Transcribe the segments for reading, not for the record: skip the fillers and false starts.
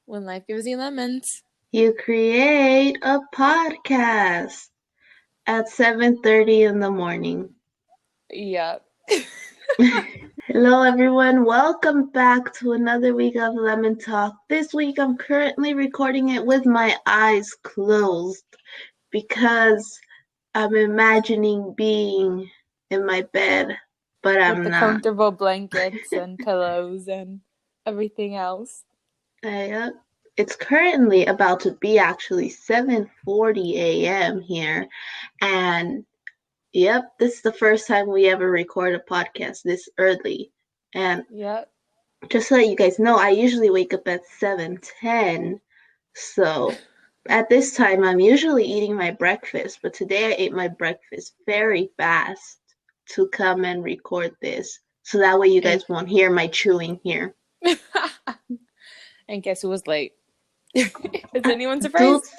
When life gives you lemons. You create a podcast at 7:30 in the morning. Yeah. Hello everyone, welcome back to another week of Lemon Talk. This week I'm currently recording it with my eyes closed because I'm imagining being in my bed, but With I'm the not. comfortable blankets and pillows and everything else. I, it's currently about to be actually 7:40 a.m. here, and yep, this is the first time we ever record a podcast this early. And Yep. just so that you guys know, I usually wake up at 7:10. So at this time, I'm usually eating my breakfast, but today I ate my breakfast very fast to come and record this. So that way you And, guys won't hear my chewing here. and guess who was late? Is anyone surprised?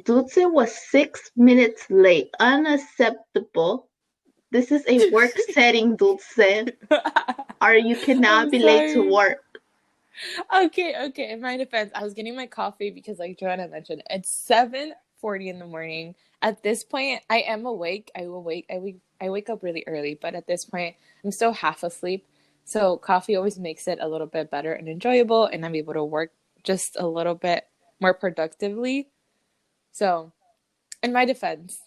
Dulce was 6 minutes late. Unacceptable. This is a work setting, Dulce. Or you cannot I'm be late to sorry. work. Okay. In my defense, I was getting my coffee because, like Joanna mentioned, it's 7:40 in the morning. At this point, I am awake. I wake up really early, but at this point, I'm still half asleep. So coffee always makes it a little bit better and enjoyable, and I'm able to work just a little bit more productively. So, in my defense,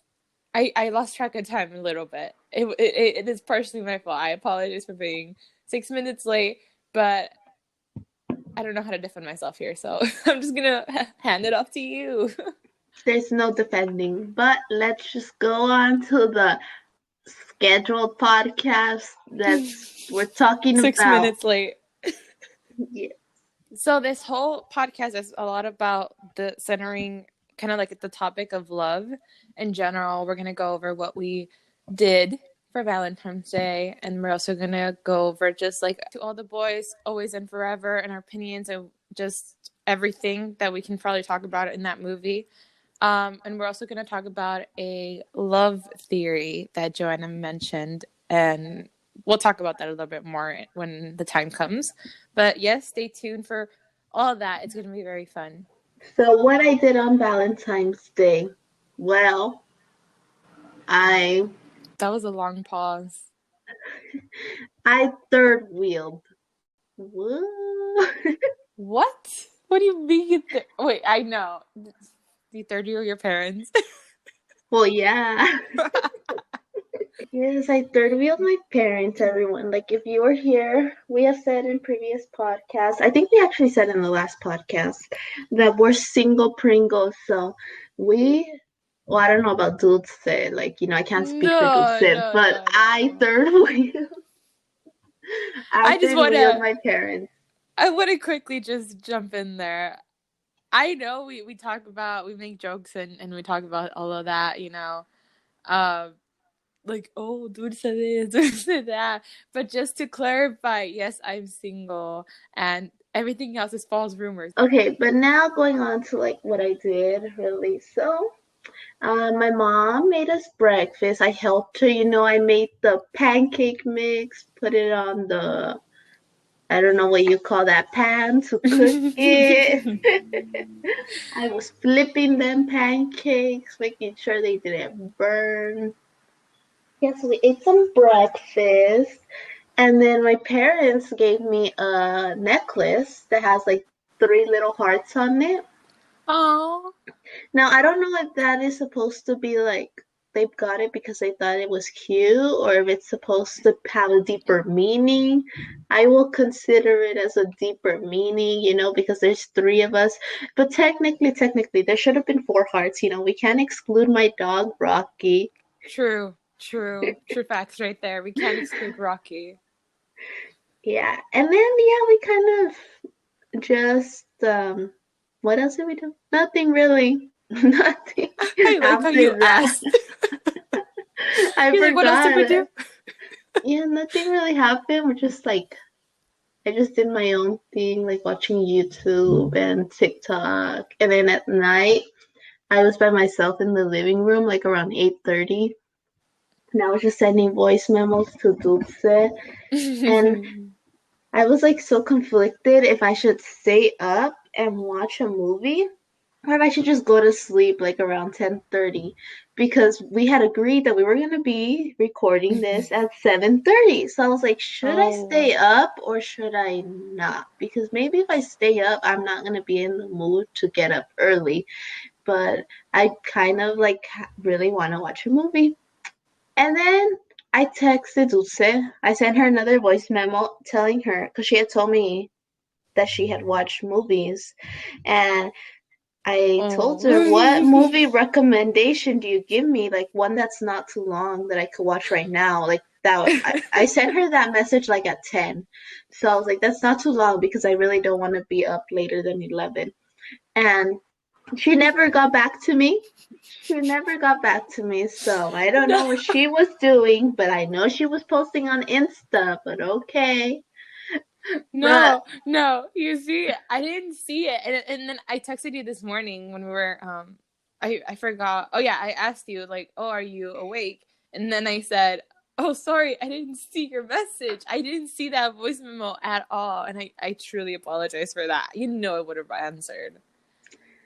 I lost track of time a little bit. It is partially my fault. I apologize for being 6 minutes late, but I don't know how to defend myself here, so I'm just gonna hand it off to you. There's no defending. But let's just go on to the scheduled podcast that we're talking Six about. minutes late. Yeah. So this whole podcast is a lot about the centering, kind of like the topic of love in general. We're gonna go over what we did for Valentine's Day, and we're also gonna go over just like to all the boys, always and forever, and our opinions and just everything that we can probably talk about in that movie. And we're also going to talk about a love theory that Joanna mentioned, and we'll talk about that a little bit more when the time comes. But yes, stay tuned for all of that. It's going to be very fun. So what I did on Valentine's Day, well, I That was a long pause. I third wheeled. What? What? What do you mean? Wait, I know. The third year of your parents. Well, yeah. Yes, I third wheeled my parents, everyone. Like, if you were here, we have said in previous podcasts, I think we actually said in the last podcast, that we're single Pringles. So we, well, I don't know about Dulce, like, I can't speak for Dulce, No, no, but no, no. I I just third want wheeled to. my parents. I want to quickly just jump in there. I know we talk about we make jokes and we talk about all of that, um, like oh, dude said this, dude said that. But just to clarify, yes, I'm single, and everything else is false rumors. Okay, but now going on to like what I did really. So, my mom made us breakfast. I helped her. I made the pancake mix, put it on the, I don't know what you call that, pan to cook it. I was flipping them pancakes, making sure they didn't burn. Yes, we ate some breakfast. And then my parents gave me a necklace that has like three little hearts on it. Oh, Now, I don't know if that is supposed to be like they've got it because they thought it was cute or if it's supposed to have a deeper meaning. I will consider it as a deeper meaning, because there's three of us. But technically, there should have been four hearts. We can't exclude my dog, Rocky. true facts right there. We can't exclude Rocky. Yeah. And then, yeah, we kind of just, what else did we do? Nothing really. Nothing I like how you after that. asked. I You're like, what else did we forgot. do? Yeah, nothing really happened. We're just like, I just did my own thing, like watching YouTube and TikTok. And then at night, I was by myself in the living room, like around 8:30. And I was just sending voice memos to Dulce. And I was like so conflicted if I should stay up and watch a movie, or if I should just go to sleep like around 10:30, because we had agreed that we were going to be recording this at 7:30. So I was like, should I Oh, stay up or should I not? Because maybe if I stay up, I'm not going to be in the mood to get up early, but I kind of like really want to watch a movie. And then I texted Dulce. I sent her another voice memo telling her, because she had told me that she had watched movies, and I told oh. her, what movie recommendation do you give me? Like one that's not too long that I could watch right now. Like that, I sent her that message like at 10. So I was like, that's not too long because I really don't want to be up later than 11. And she never got back to me. She never got back to me. So I don't No, know what she was doing, but I know she was posting on Insta, but okay. But no. You see, I didn't see it, and then I texted you this morning when we were I forgot. Oh yeah, I asked you like, oh, are you awake? And then I said, oh, sorry, I didn't see your message. I didn't see that voice memo at all, and I truly apologize for that. You know, I would have answered.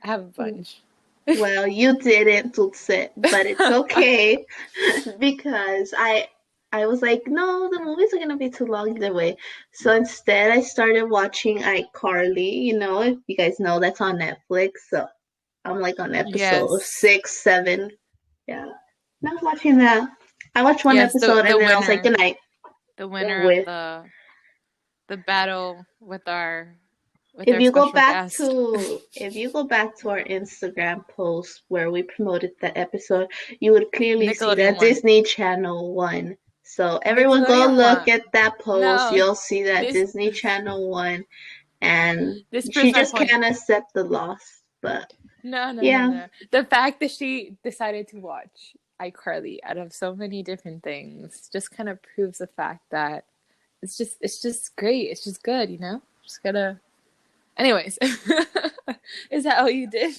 I have a bunch. well, you didn't, Tutsi, but it's okay because I was like, no, the movies are gonna be too long either way. So instead, I started watching iCarly. You know, if you guys know, that's on Netflix. So I'm like on episode Yes, 6, 7. Yeah, and I was watching that. I watched one yes, episode the and then I was like, winner, good night. the winner of With the battle with our special guest, if you go back to our Instagram post where we promoted that episode, you would clearly see Nickelodeon that one. Disney Channel one. So everyone go Nickelodeon look one. at that post. No, You'll see that this Disney Channel one, and this proves she my just point. can't accept the loss. But No, yeah, no. The fact that she decided to watch iCarly out of so many different things just kind of proves the fact that it's just great. It's just good, you know? Just gotta. Anyways, is that all you did?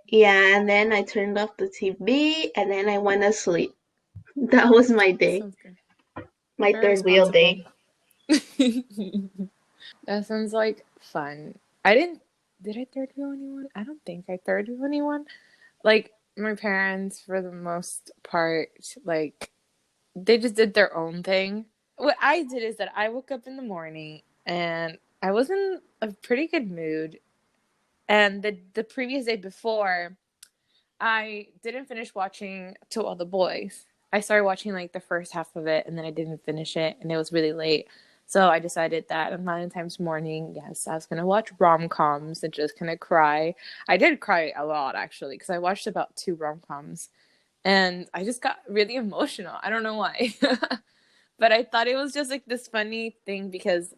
yeah, and then I turned off the TV and then I went to sleep. That was my day, Sounds good. my Very third wheel responsible. day. That sounds like fun. I didn't. Did I third wheel anyone? I don't think I third wheel anyone. Like my parents, for the most part, like they just did their own thing. What I did is that I woke up in the morning and I was in a pretty good mood. And the previous day before, I didn't finish watching To All the Boys. I started watching like the first half of it and then I didn't finish it and it was really late. So I decided that on Valentine's morning, yes, I was gonna watch rom-coms and just kind of cry. I did cry a lot actually because I watched about two rom-coms and I just got really emotional. I don't know why. But I thought it was just like this funny thing because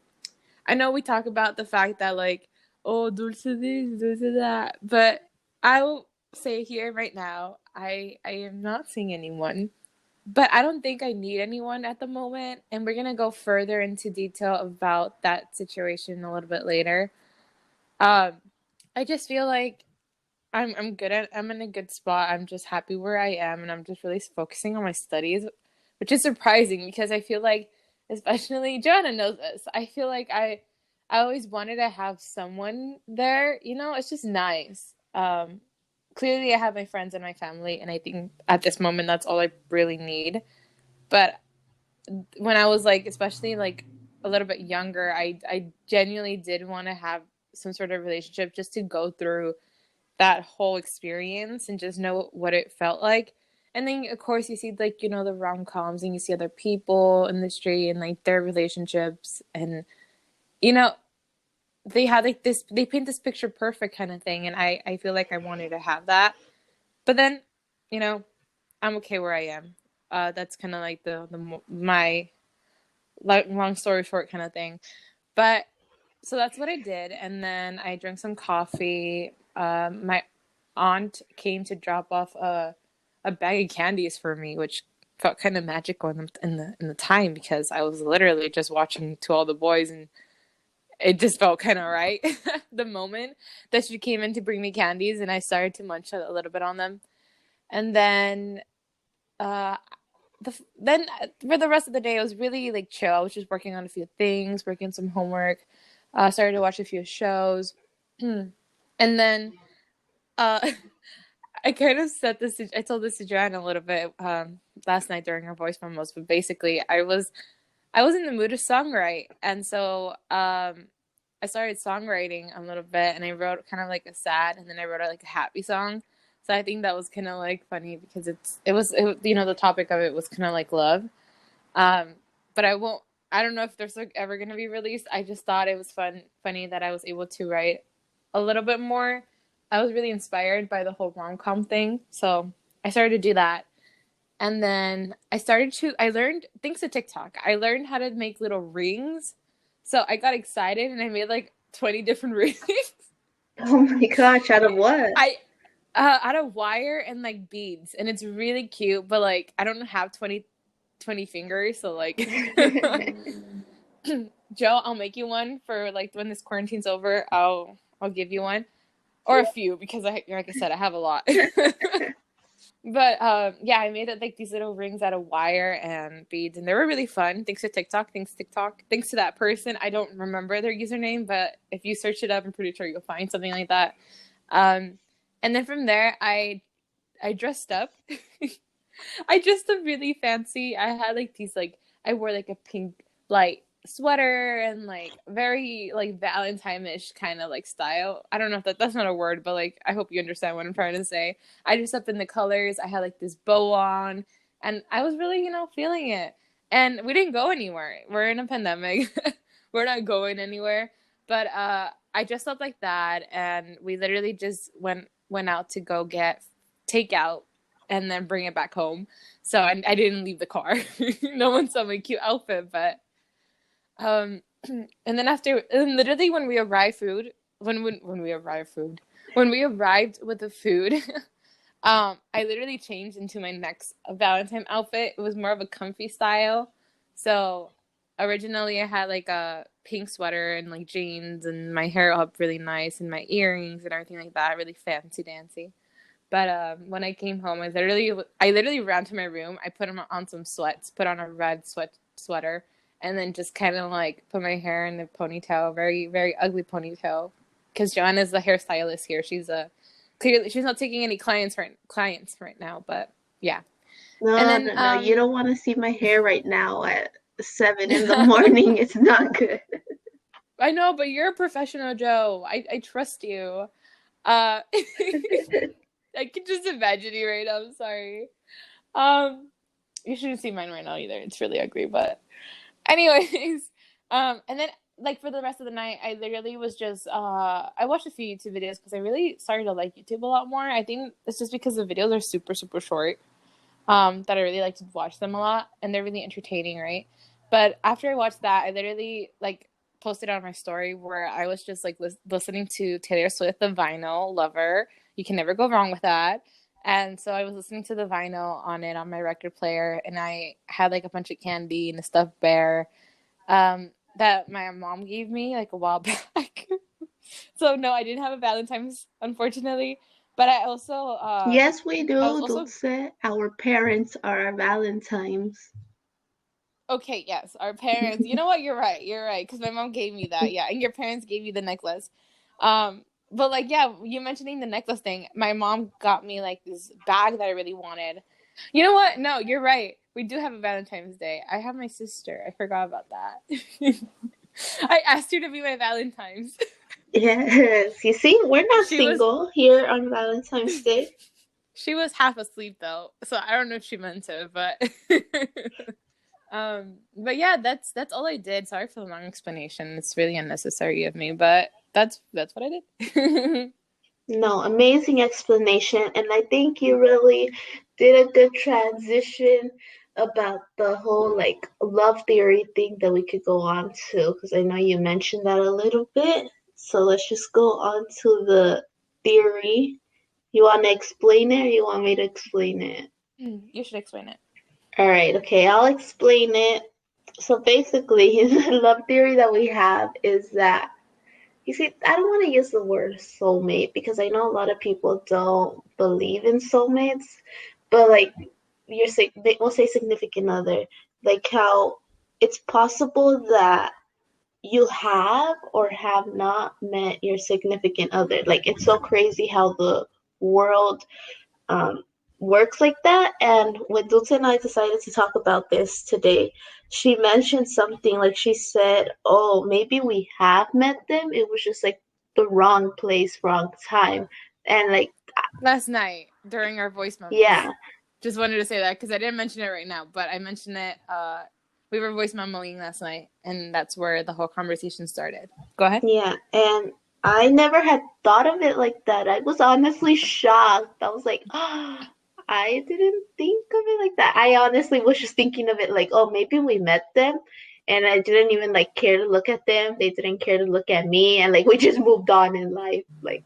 I know we talk about the fact that like, oh, dulce this, dulce that, but I will say here right now, I am not seeing anyone, but I don't think I need anyone at the moment, and we're gonna go further into detail about that situation a little bit later. Um, I just feel like I'm in a good spot. I'm just happy where I am and I'm just really focusing on my studies, which is surprising because I feel like especially Joanna knows this. I feel like I always wanted to have someone there, you know, it's just nice. Clearly I have my friends and my family and I think at this moment that's all I really need. But when I was like especially like a little bit younger, I genuinely did want to have some sort of relationship just to go through that whole experience and just know what it felt like. And then of course you see like, you know, the rom coms and you see other people in the street and like their relationships and you know, they had like this they paint this picture perfect kind of thing and I feel like I wanted to have that. But then, you know, I'm okay where I am. That's kind of like the my like long story short kind of thing. But so that's what I did, and then I drank some coffee. My aunt came to drop off a bag of candies for me, which felt kind of magical in the time because I was literally just watching To All the Boys, and it just felt kind of right the moment that she came in to bring me candies, and I started to munch a little bit on them, and then uh, then for the rest of the day, it was really like chill. I was just working on a few things, working on some homework. Started to watch a few shows. And then uh I kind of said this I told this to Joanna a little bit last night during our voice memos, but basically I was in the mood to songwrite, and so I started songwriting a little bit, and I wrote kind of like a sad, and then I wrote like a happy song. So I think that was kind of like funny because the topic of it was kind of like love. Um, but I won't. I don't know if there's like ever gonna be released. I just thought it was funny that I was able to write a little bit more. I was really inspired by the whole rom com thing, so I started to do that. And then I learned, thanks to TikTok, I learned how to make little rings. So I got excited and I made like 20 different rings. Oh my gosh, out of what? I, out of wire and like beads. And it's really cute, but like, I don't have 20 fingers. So like, Joe, I'll make you one for like when this quarantine's over. I'll give you one or a few because like I said, I have a lot. But yeah, I made it like these little rings out of wire and beads, and they were really fun. Thanks to TikTok. Thanks TikTok. Thanks to that person. I don't remember their username, but if you search it up, I'm pretty sure you'll find something like that. Um, and then from there, I dressed up. I dressed up really fancy. I had like these like I wore like a pink like sweater and like very like Valentine-ish kind of like style. I don't know if that's not a word, but like I hope you understand what I'm trying to say. I dressed up in the colors. I had like this bow on, and I was really feeling it. And we didn't go anywhere. We're in a pandemic. We're not going anywhere. But I dressed up like that, and we literally just went out to go get takeout and then bring it back home. So I didn't leave the car. No one saw my cute outfit, but um, and then and literally when we arrived with the food, I literally changed into my next Valentine outfit. It was more of a comfy style. So originally I had like a pink sweater and like jeans and my hair up really nice and my earrings and everything like that, really fancy dancy. But when I came home, I literally ran to my room. I put on some sweats, put on a red sweater, and then just kind of like put my hair in a ponytail, very very ugly ponytail. Because Joanna's the hairstylist here. Clearly she's not taking any clients right now, but yeah. And No, then no, no. You don't want to see my hair right now at 7 in the morning. It's not good. I know, but you're a professional, Joe. I trust you. Uh, I can just imagine you right now. I'm sorry. Um, you shouldn't see mine right now either. It's really ugly, but anyways, and then like for the rest of the night, I literally was just I watched a few YouTube videos because I really started to like YouTube a lot more. I think it's just because the videos are super super short. That I really like to watch them a lot, and they're really entertaining, right? But after I watched that, I literally like posted on my story where I was just like listening to Taylor Swift, the vinyl lover. You can never go wrong with that. And so I was listening to the vinyl on it on my record player, and I had like a bunch of candy and a stuffed bear that my mom gave me like a while back. So no, I didn't have a Valentine's, unfortunately. But Yes, we I was do. also Dulce. Our parents are our Valentines. okay, yes, our parents. You know what? You're right. You're right. Because my mom gave me that. Yeah, and your parents gave you the necklace. But like, yeah, you mentioning the necklace thing. My mom got me like this bag that I really wanted. You know what? No, you're right. We do have a Valentine's Day. I have my sister. I forgot about that. I asked her to be my Valentine's. Yes. You see, we're not She was single here on Valentine's Day. she was half asleep though, so I don't know if she meant to, but but yeah, that's all I did. Sorry for the long explanation. It's really unnecessary of me, but that's what I did. No, amazing explanation. And I think you really did a good transition about the whole like love theory thing that we could go on to, because I know you mentioned that a little bit. So let's just go on to the theory. You want to explain it or you want me to explain it? You should explain it. All right, okay, I'll explain it. So basically, the love theory that we have is that you see, I don't want to use the word soulmate because I know a lot of people don't believe in soulmates, but like they will say significant other, like how it's possible that you have or have not met your significant other. Like, it's so crazy how the world um, works like that. And when Dulce and I decided to talk about this today, she mentioned something like she said, "Oh, maybe we have met them. It was just like the wrong place, wrong time." And like, Last night during our voice memos. yeah, Just wanted to say that because I didn't mention it right now, but I mentioned it. We were voice memoing last night, and that's where the whole conversation started. Go ahead. yeah. And I never had thought of it like that. I was honestly shocked. I was like, oh, I didn't think of it like that. I honestly was just thinking of it like, oh, maybe we met them and I didn't even like care to look at them. They didn't care to look at me and like we just moved on in life. Like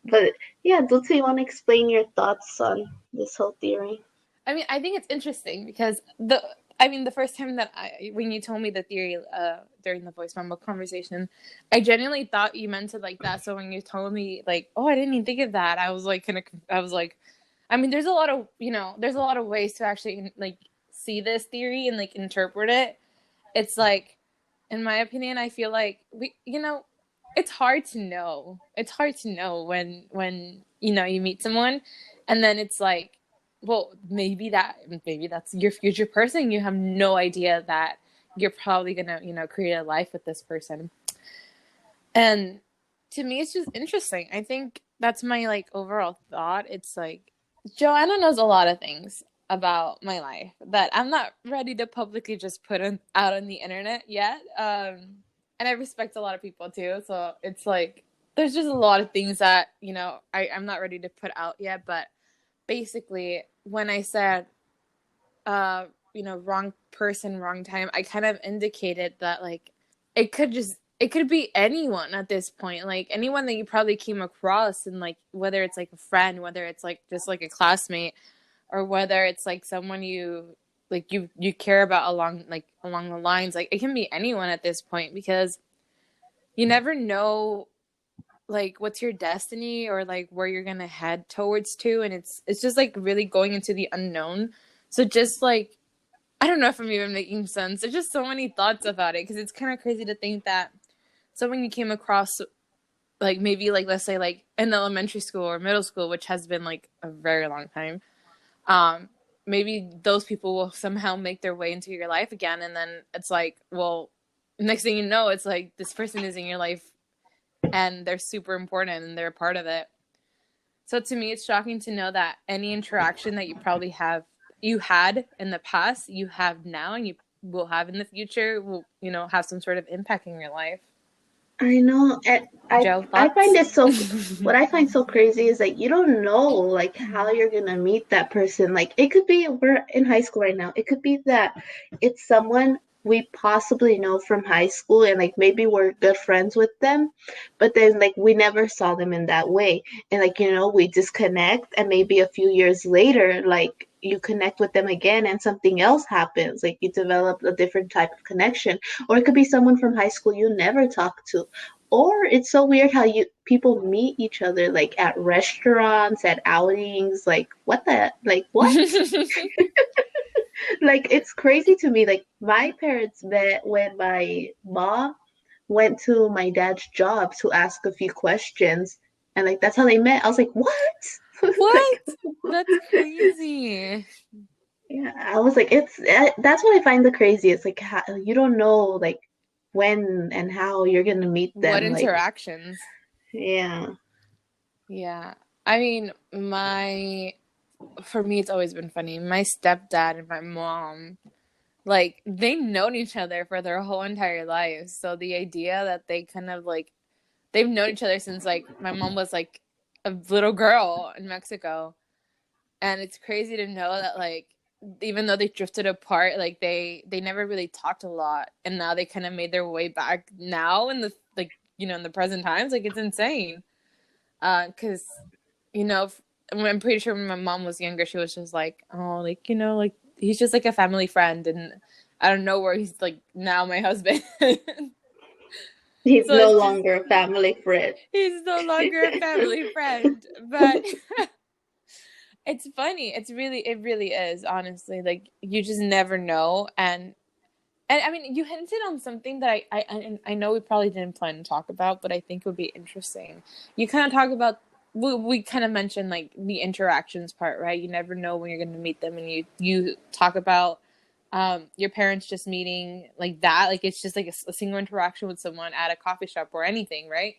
but yeah, Dulce, you want to explain your thoughts on this whole theory? I mean, I think it's interesting because the first time that when you told me the theory during the voice memo conversation, I genuinely thought you meant it like that. So when you told me like, oh, I didn't even think of that, I was like, I was like, I mean, there's a lot of there's a lot of ways to actually like see this theory and like interpret it. It's like, in my opinion, I feel like it's hard to know. It's hard to know when you meet someone, and then it's like, well, maybe that's your future person. You have no idea that you're probably gonna create a life with this person. And to me, it's just interesting. I think that's my like overall thought. It's like Joanna knows a lot of things about my life that I'm not ready to publicly just out on the internet yet. And I respect a lot of people too. So it's like there's just a lot of things that I'm not ready to put out yet. But basically, when I said wrong person, wrong time, I kind of indicated that like it could be anyone at this point, like anyone that you probably came across, and like whether it's like a friend, whether it's like just like a classmate, or whether it's like someone you care about along the lines, like it can be anyone at this point because you never know like what's your destiny or like where you're gonna head towards to, and it's just like really going into the unknown. So just like I don't know if I'm even making sense. There's just so many thoughts about it because it's kind of crazy to think that someone you came across, like maybe like let's say like in elementary school or middle school, which has been like a very long time, um, maybe those people will somehow make their way into your life again, and then it's like, well, next thing you know, it's like this person is in your life and they're super important and they're a part of it. So to me, it's shocking to know that any interaction that you had in the past, you have now, and you will have in the future, will have some sort of impact in your life. I know, and Joe, I find thoughts? it so. What I find so crazy is like you don't know like how you're gonna meet that person. Like it could be we're in high school right now. It could be that it's someone we possibly know from high school, and like maybe we're good friends with them, but then like we never saw them in that way, and like we disconnect, and maybe a few years later, like you connect with them again, and something else happens. Like you develop a different type of connection, or it could be someone from high school you never talked to, or it's so weird how you people meet each other like at restaurants, at outings, like what the like what? Like it's crazy to me. Like my parents met when my mom went to my dad's job to ask a few questions, and like that's how they met. I was like, "What?" What? Like That's crazy. yeah, I was like, it's that's what I find the craziest. Like how, you don't know like when and how you're gonna meet What them. Like interactions? yeah. Yeah. I mean, for me, it's always been funny. My stepdad and my mom, like, they known each other for their whole entire lives. So the idea that they kind of like, they've known each other since like my mom was like a little girl in Mexico. And it's crazy to know that like, even though they drifted apart, like they never really talked a lot, and now they kind of made their way back now in the like in the present times. Like it's insane. Because you know, I'm pretty sure when my mom was younger, she was just like, oh, like like he's just like a family friend, and I don't know where he's like now my husband. He's So no it's just longer a family friend. he's no longer a family friend, but it's funny. It really is, honestly. Like you just never know, And I mean, you hinted on something that I know we probably didn't plan to talk about, but I think would be interesting. You kind of talk about we kind of mentioned like the interactions part, right? You never know when you're going to meet them, and you talk about your parents just meeting like that, like it's just like a single interaction with someone at a coffee shop or anything, right?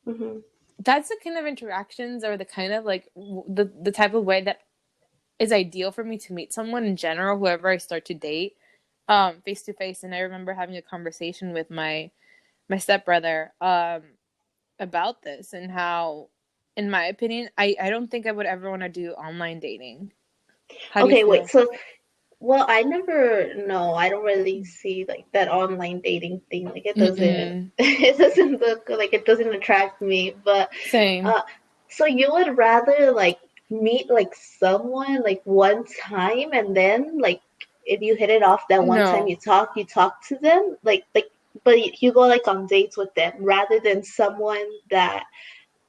Hmm. That's the kind of interactions or the kind of like the type of way that is ideal for me to meet someone in general, whoever I start to date, face to face. And I remember having a conversation with my stepbrother about this and how, in my opinion, I don't think I would ever want to do online dating. How do you Okay, wait. feel? So, well, I never know. I don't really see like that online dating thing. Like it doesn't, Mm-mm. it doesn't look like it doesn't attract me. But, Same. uh, so you would rather like meet like someone like one time and then like if you hit it off that one time No. you talk to them but you go like on dates with them rather than someone that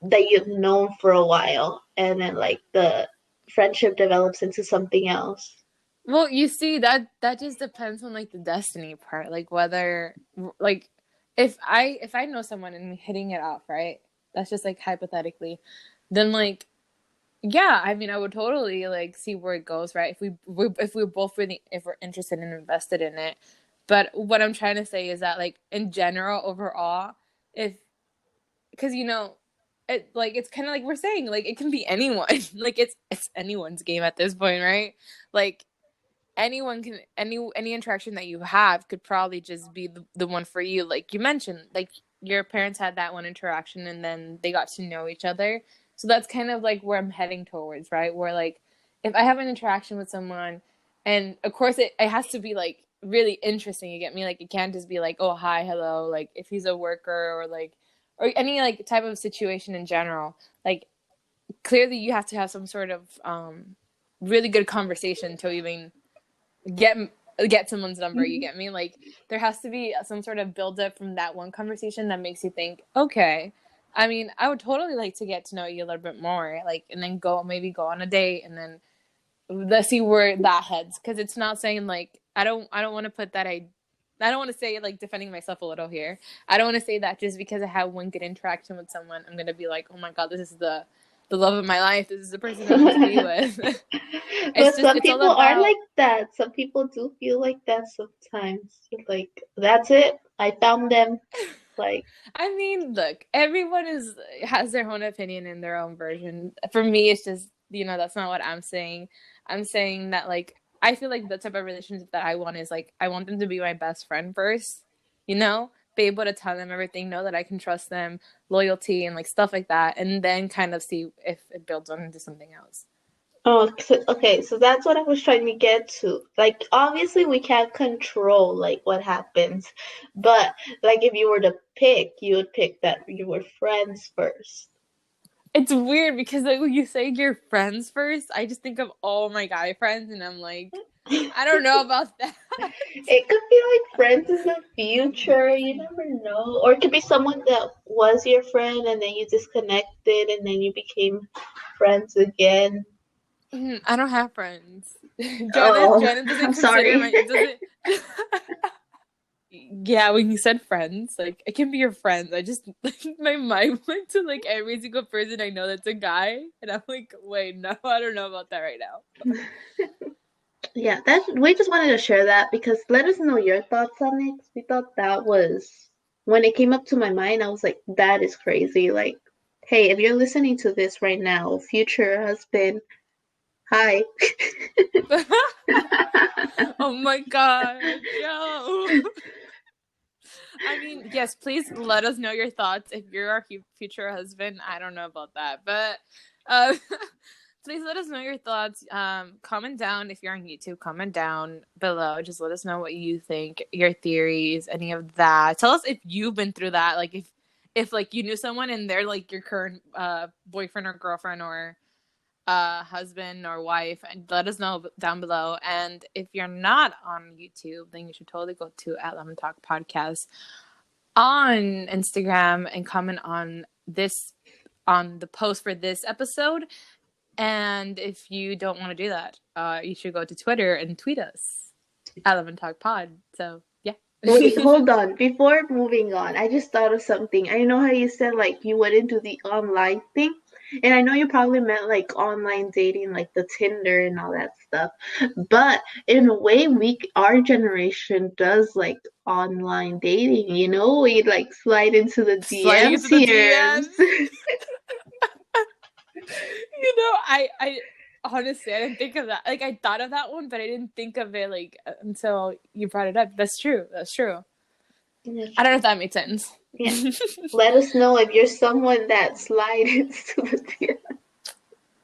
you've known for a while and then like the friendship develops into something else. Well, you see that just depends on like the destiny part, like whether like if I know someone and hitting it off, right? That's just like hypothetically, then like yeah, I mean, I would totally like see where it goes, right? If we're both really if we're interested and invested in it. But what I'm trying to say is that like in general, overall, if because it like it's kind of like we're saying, like it can be anyone, like it's anyone's game at this point, right? Like anyone can any interaction that you have could probably just be the one for you, like you mentioned, like your parents had that one interaction and then they got to know each other, so that's kind of like where I'm heading towards, right? Where like if I have an interaction with someone, and of course it has to be like really interesting, you get me, like it can't just be like, oh hi hello, like if he's a worker or like or any like type of situation in general, like clearly you have to have some sort of really good conversation to even get get someone's number, you Mhm. get me, like there has to be some sort of build up from that one conversation that makes you think, okay, I mean I would totally like to get to know you a little bit more, like and then go on a date and then let's see where that heads, because it's not saying like I don't want to put that I don't want to say like defending myself a little here. I don't want to say that just because I have one good interaction with someone, I'm gonna be like, oh my god, this is the love of my life. This is the person I want to be with. But some It's all people are about. like that. Some people do feel like that sometimes. Like, that's it. I found them. Like, I mean, look, everyone is has their own opinion and their own version. For me, it's just that's not what I'm saying. I'm saying that like I feel like the type of relationship that I want is like I want them to be my best friend first, be able to tell them everything, know that I can trust them, loyalty and like stuff like that, and then kind of see if it builds on into something else. oh, so, okay, so that's what I was trying to get to. Like, obviously, we can't control like what happens, but like if you were to pick, you would pick that you were friends first. It's weird because like when you say your friends first, I just think of all my guy friends, and I'm like, I don't know about that. It could be like friends in the future, you never know. Or it could be someone that was your friend and then you disconnected and then you became friends again. I don't have friends. Joanna Oh, Joanna doesn't I'm consider sorry. my doesn't. Yeah, when you said friends, like it can be your friends. I just like my mind went to like every single person I know that's a guy, and I'm like, wait, no, I don't know about that right now. Yeah, that we just wanted to share that because let us know your thoughts on it. 'Cause we thought that was when it came up to my mind, I was like, that is crazy. Like, hey, if you're listening to this right now, future husband, hi. Oh my god, Joe. I mean, yes, please let us know your thoughts if you're our future husband. I don't know about that, but uh, please let us know your thoughts. Comment down if you're on YouTube. Comment down below. Just let us know what you think, your theories, any of that. Tell us if you've been through that. Like if like you knew someone and they're like your current boyfriend or girlfriend or husband or wife, and let us know down below. And if you're not on YouTube, then you should totally go to at Lemon Talk Podcast on Instagram and comment on the post for this episode. And if you don't want to do that, you should go to Twitter and tweet us at Lemon Talk Pod. So yeah. Wait, hold on. Before moving on, I just thought of something. I know how you said like you wouldn't do the online thing, and I know you probably meant like online dating, like the Tinder and all that stuff. But in a way, our generation does like online dating. We like slide into the Sliding DMs into the here. DMs. I honestly I didn't think of that. Like I thought of that one, but I didn't think of it like until you brought it up. That's true. That's true. I don't know if that made sense. Yeah. Let us know if you're someone that slides into the DMs.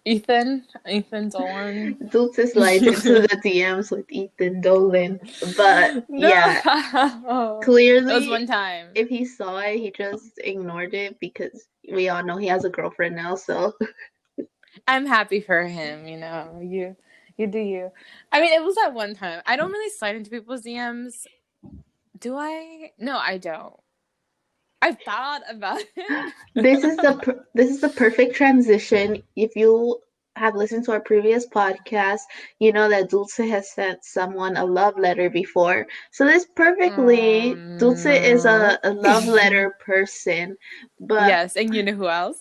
Ethan Dolan. Dulce slides into the DMs with Ethan Dolan. But No, yeah, that was clearly, one time. if he saw it, he just ignored it because we all know he has a girlfriend now. So I'm happy for him. You do you. I mean, it was that one time. I don't really slide into people's DMs. Do I? No, I don't. I've thought about it. this is the perfect transition. If you have listened to our previous podcast, you know that Dulce has sent someone a love letter before. So this Oh perfectly, Dulce is no. a love letter person. But Yes, and you know who else?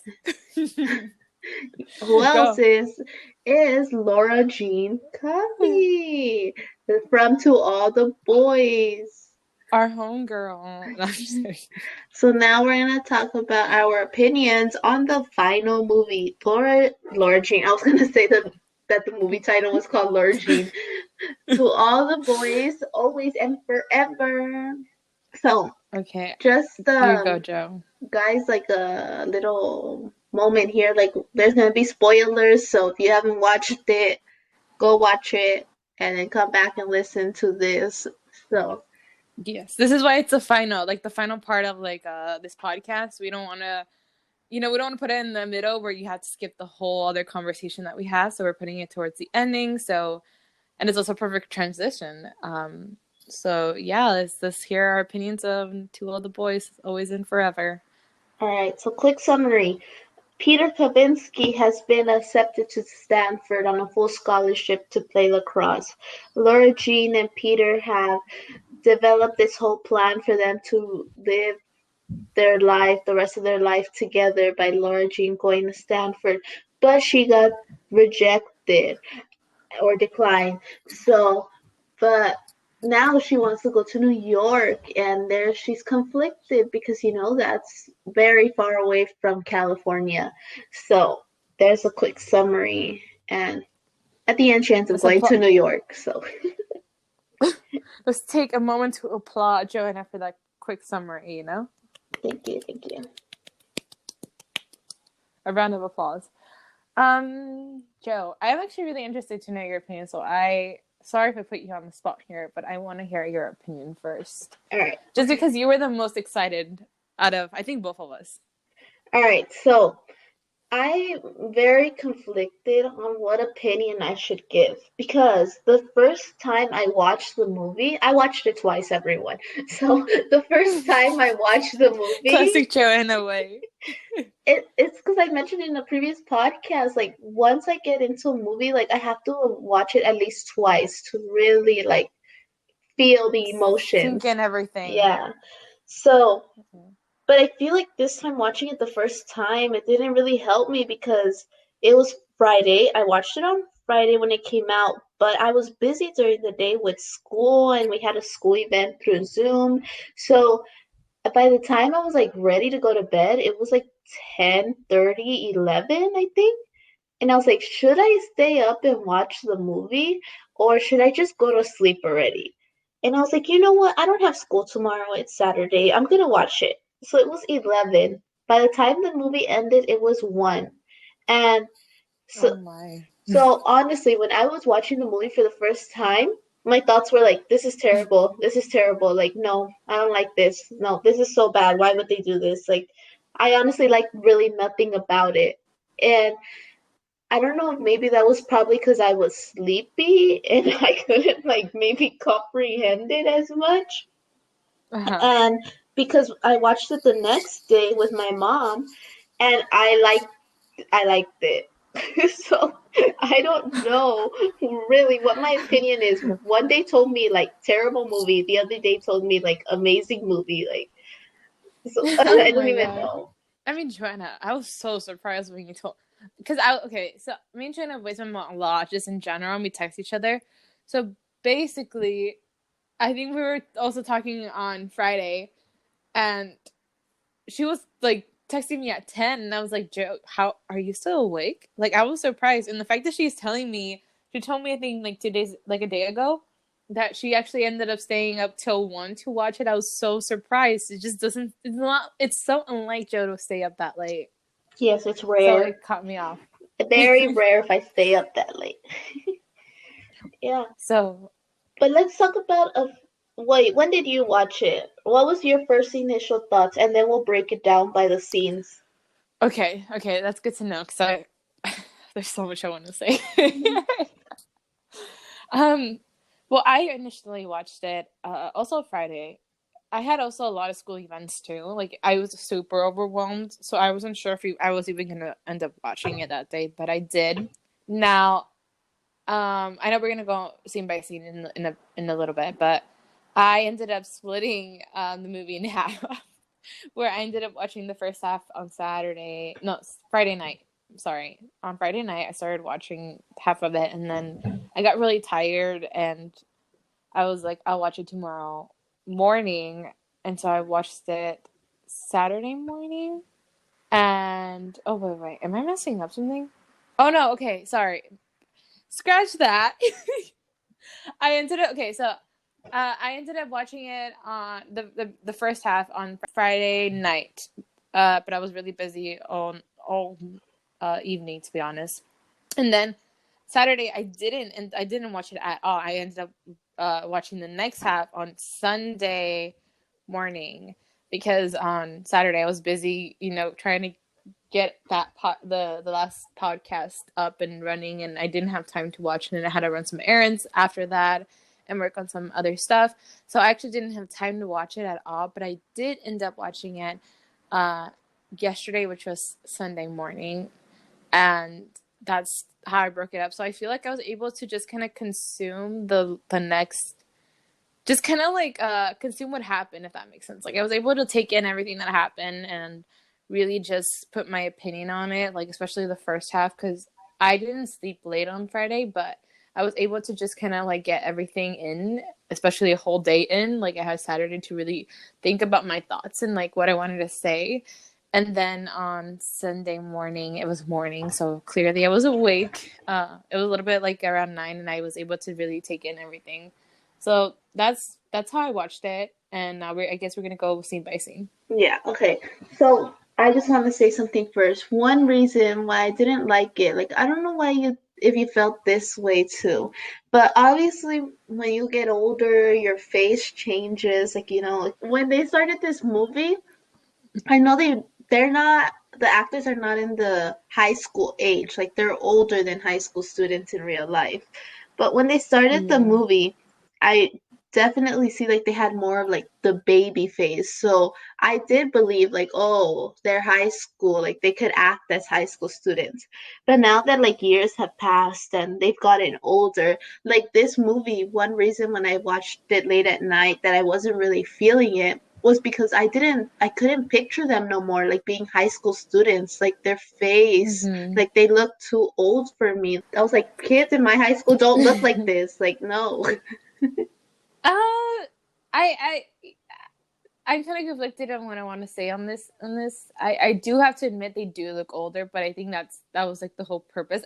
who else Go. is Laura Jean Coffey from To All the Boys. Our homegirl. No, I'm just kidding. So now we're gonna talk about our opinions on the final movie. Laura Jean. I was gonna say that the movie title was called Laura Jean. To All the Boys, Always and Forever. So Okay, just you go, Joe. guys, like a little moment here. Like there's gonna be spoilers, so if you haven't watched it, go watch it and then come back and listen to this. So Yes, this is why it's the final, like the final part of like this podcast. We don't want to, we don't want to put it in the middle where you have to skip the whole other conversation that we have. So we're putting it towards the ending. So, and it's also a perfect transition. So yeah, let's hear our opinions of To All the Boys, Always and Forever. all right, so quick summary. Peter Kavinsky has been accepted to Stanford on a full scholarship to play lacrosse. Laura Jean and Peter have developed this whole plan for them to live the rest of their life together by Laura Jean going to Stanford, but she got rejected or declined. So, but now she wants to go to New York, and there she's conflicted because that's very far away from California. So there's a quick summary, and at the end she ends up going to New York. So Let's take a moment to applaud Joanna for that quick summary. thank you. A round of applause. Joe, I'm actually really interested to know your opinion. So sorry if I put you on the spot here, but I want to hear your opinion first. All right. Just because you were the most excited out of, I think, both of us. All right. So I'm very conflicted on what opinion I should give because the first time I watched the movie, I watched it twice, everyone. So the first time I watched the movie, classic Joe in a way. It's because I mentioned in a previous podcast, like once I get into a movie, like I have to watch it at least twice to really like feel the emotions. Sink in everything. Yeah. So but I feel like this time watching it the first time, it didn't really help me because it was Friday. I watched it on Friday when it came out, but I was busy during the day with school and we had a school event through Zoom. So by the time I was like ready to go to bed, it was like 10:30, 11, I think. And I was like, should I stay up and watch the movie or should I just go to sleep already? And I was like, you know what? I don't have school tomorrow. It's Saturday. I'm going to watch it. So it was 11. By the time the movie ended, it was 1. And Oh so, my. so honestly, when I was watching the movie for the first time, my thoughts were like, this is terrible. This is terrible. Like, no, I don't like this. No, this is so bad. Why would they do this? Like, I honestly like really nothing about it. And I don't know, maybe that was probably because I was sleepy and I couldn't like maybe comprehend it as much. Uh-huh. And because I watched it the next day with my mom and I liked it. So I don't know really what my opinion is. One day told me like terrible movie, the other day told me like amazing movie. Like so Oh I don't my even god. know. I mean, Joanna, I was so surprised when you told, because I okay, so me and Joanna voice my mom a lot, just in general, and we text each other. So basically, I think we were also talking on Friday, and she was like texting me at 10, and I was like, Joe, how are you still awake? Like, I was surprised, and the fact that she's telling me, she told me I think like 2 days, like a day ago, that she actually ended up staying up till 1 to watch it. I was so surprised. It just doesn't, it's not, it's so unlike Joe to stay up that late. Yes, it's So rare. it caught me off. Very rare if I stay up that late. Yeah. So But let's talk about wait, when did you watch it? What was your first initial thoughts? And then we'll break it down by the scenes. okay, that's good to know, because I there's so much I want to say. Mhm. um well, I initially watched it also Friday. I had also a lot of school events too. Like, I was super overwhelmed, so I wasn't sure if I was even gonna end up watching it that day, but I did. Now, I know we're gonna go scene by scene in a little bit, but I ended up splitting the movie in half, where I ended up watching the first half on Saturday, no, Friday night. Sorry, on Friday night I started watching half of it, and then I got really tired, and I was like, I'll watch it tomorrow morning. And so I watched it Saturday morning. And oh, wait, am I messing up something? Oh no, okay, sorry. Scratch that. I ended up okay, so I ended up watching it on the first half on Friday night. But I was really busy on all evening, to be honest. And then Saturday I didn't watch it at all. I ended up watching the next half on Sunday morning, because on Saturday I was busy, trying to get the last podcast up and running, and I didn't have time to watch it, and I had to run some errands after that and work on some other stuff. So I actually didn't have time to watch it at all, but I did end up watching it uh yesterday, which was Sunday morning, and that's how I broke it up. So I feel like I was able to just kind of consume the next, just kind of like consume what happened, if that makes sense. Like, I was able to take in everything that happened and really just put my opinion on it, like especially the first half, because I didn't sleep late on Friday, but I was able to just kind of like get everything in, especially a whole day in. Like, I had Saturday to really think about my thoughts and like what I wanted to say. And then on Sunday morning, it was morning, so clearly I was awake. It was a little bit like around 9, and I was able to really take in everything. So that's how I watched it, and now I guess we're gonna go scene by scene. Yeah, okay. So I just want to say something first. One reason why I didn't like it, like I don't know why you if you felt this way too, but obviously when you get older, your face changes. Like, when they started this movie, I know they're not the actors are not in the high school age. Like they're older than high school students in real life. But when they started the Yeah. movie, I definitely see like they had more of like the baby face. So I did believe like, oh, they're high school, like they could act as high school students. But now that like years have passed and they've gotten older, like this movie, one reason when I watched it late at night that I wasn't really feeling it was because I couldn't picture them no more like being high school students, like their face, Mm-hmm. like they look too old for me. I was like, kids in my high school don't look like this. Like, no. I I'm kind of conflicted on what I want to say on this. I do have to admit they do look older, but I think that was like the whole purpose.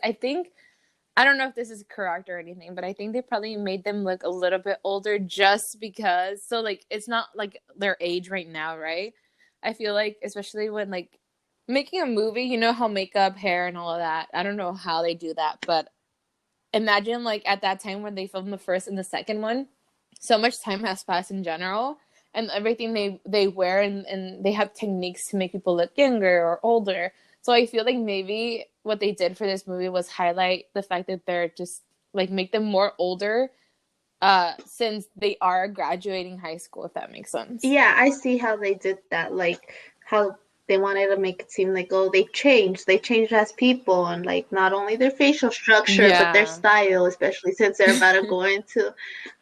I don't know if this is correct or anything, but I think they probably made them look a little bit older just because. So like, it's not like their age right now, right? I feel like, especially when like making a movie, you know how makeup, hair, and all of that. I don't know how they do that, but imagine like at that time when they filmed the first and the second one, so much time has passed in general, and everything they wear, and they have techniques to make people look younger or older. So I feel like maybe what they did for this movie was highlight the fact that they're just like make them more older, since they are graduating high school, if that makes sense. Yeah, I see how they did that. Like how they wanted to make it seem like, oh, they changed as people, and like not only their facial structure but their Yeah. style, especially since they're about to go into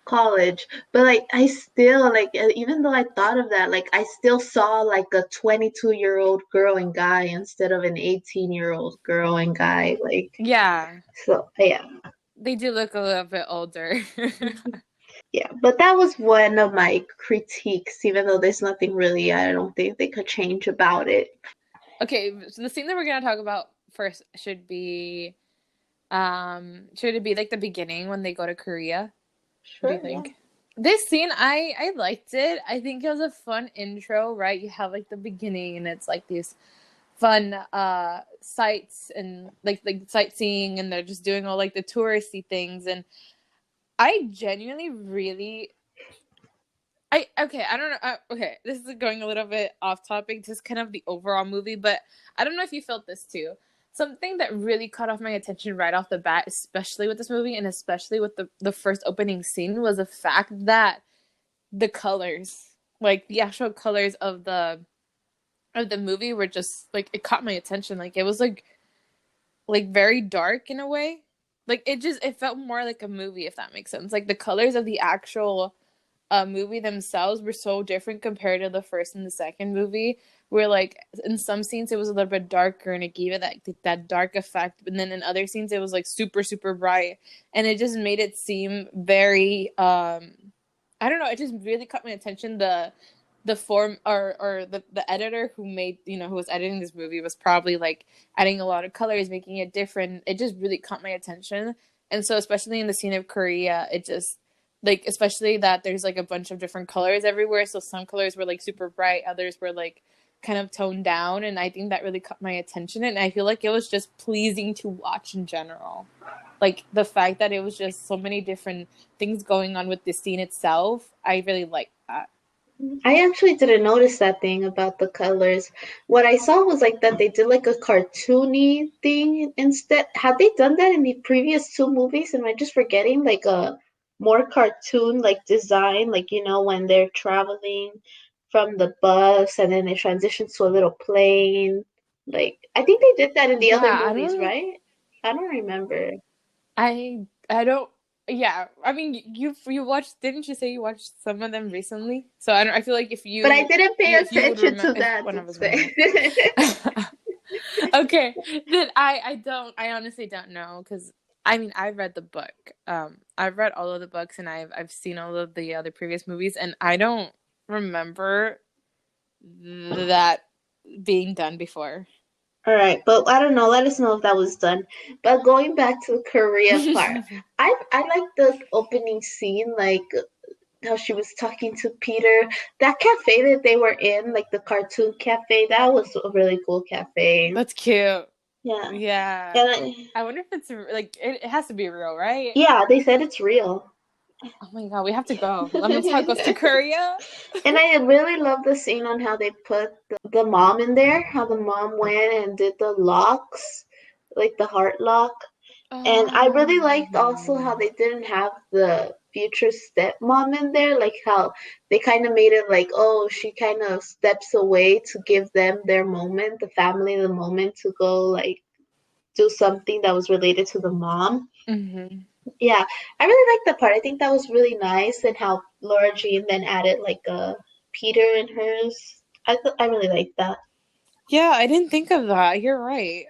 college. But like I still like, even though I thought of that, like I still saw like a 22-year-old girl and guy instead of an 18-year-old girl and guy, like, Yeah. so yeah. They do look a little bit older. Yeah, but that was one of my critiques, even though there's nothing really I don't think they could change about it. Okay, so the scene that we're gonna talk about first should it be like the beginning when they go to Korea? What do you Sure, yeah. think? This scene, I liked it. I think it was a fun intro, right? You have like the beginning, and it's like these fun sights and like sightseeing, and they're just doing all like the touristy things. And I genuinely really, I okay, I don't know. Okay, this is going a little bit off topic, just kind of the overall movie, but I don't know if you felt this too. Something that really caught off my attention right off the bat, especially with this movie and especially with the first opening scene, was the fact that the colors, like the actual colors of the movie, were just like it caught my attention. Like it was like very dark in a way. Like it felt more like a movie, if that makes sense. Like the colors of the actual movie themselves were so different compared to the first and the second movie. Where like in some scenes it was a little bit darker and it gave it that dark effect, but then in other scenes it was like super super bright, and it just made it seem very I don't know. It just really caught my attention. The form or the editor who made who was editing this movie was probably like adding a lot of colors, making it different. It just really caught my attention, and so especially in the scene of Korea, it just like especially that there's like a bunch of different colors everywhere. So some colors were like super bright, others were like kind of toned down, and I think that really caught my attention. And I feel like it was just pleasing to watch in general. Like the fact that it was just so many different things going on with the scene itself, I really like that. I actually didn't notice that thing about the colors. What I saw was like that they did like a cartoony thing instead. Had they done that in the previous two movies? Am I just forgetting like a more cartoon like design, like when they're traveling from the bus and then they transition to a little plane. Like I think they did that in the other Yeah, I movies, don't. right? I don't remember. I don't. Yeah, I mean, you watched. Didn't you say you watched some of them recently? So I don't. I feel like But I didn't pay if you would attention remember, to if that one of us instead. remember. Okay, then I don't. I honestly don't know because I mean I've read the book. I've read all of the books and I've seen all of the other previous movies, and I don't remember that being done before. All right, but I don't know. Let us know if that was done. But going back to the Korea part, I like the opening scene, like how she was talking to Peter. That cafe that they were in, like the cartoon cafe, that was a really cool cafe. That's cute. Yeah, Yeah. and I wonder if it's like it has to be real, right? yeah, they said it's real. Oh my god, we have to go. Let me talk us to Korea. And I really love the scene on how they put the mom in there, how the mom went and did the locks, like the heart lock. And I really liked also how Oh. they didn't have the future stepmom in there, like how they kind of made it like, oh, she kind of steps away to give them their moment, the family the moment to go like do something that was related to the mom. Mm-hmm. Yeah, I really liked that part. I think that was really nice, and how Laura Jean then added like a Peter in hers. I really liked that. Yeah, I didn't think of that. You're right.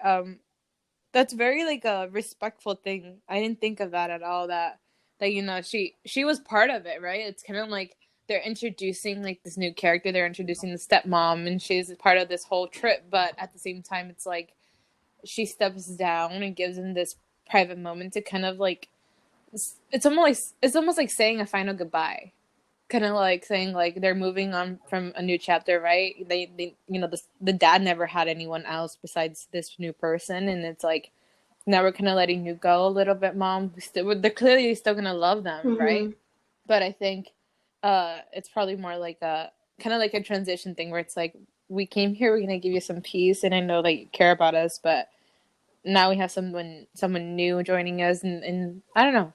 That's very like a respectful thing. I didn't think of that at all. That she was part of it, right? It's kind of like they're introducing like this new character. They're introducing the stepmom, and she's part of this whole trip. But at the same time, it's like she steps down and gives him this private moment to kind of like it's almost like saying a final goodbye, kind of like saying like they're moving on from a new chapter, right? They the dad never had anyone else besides this new person, and it's like now we're kind of letting you go a little bit, mom. They're clearly still gonna love them, right? Hmm. But I think it's probably more like a kind of like a transition thing where it's like we came here, we're gonna give you some peace, and I know that you care about us, but now we have someone new joining us, and I don't know,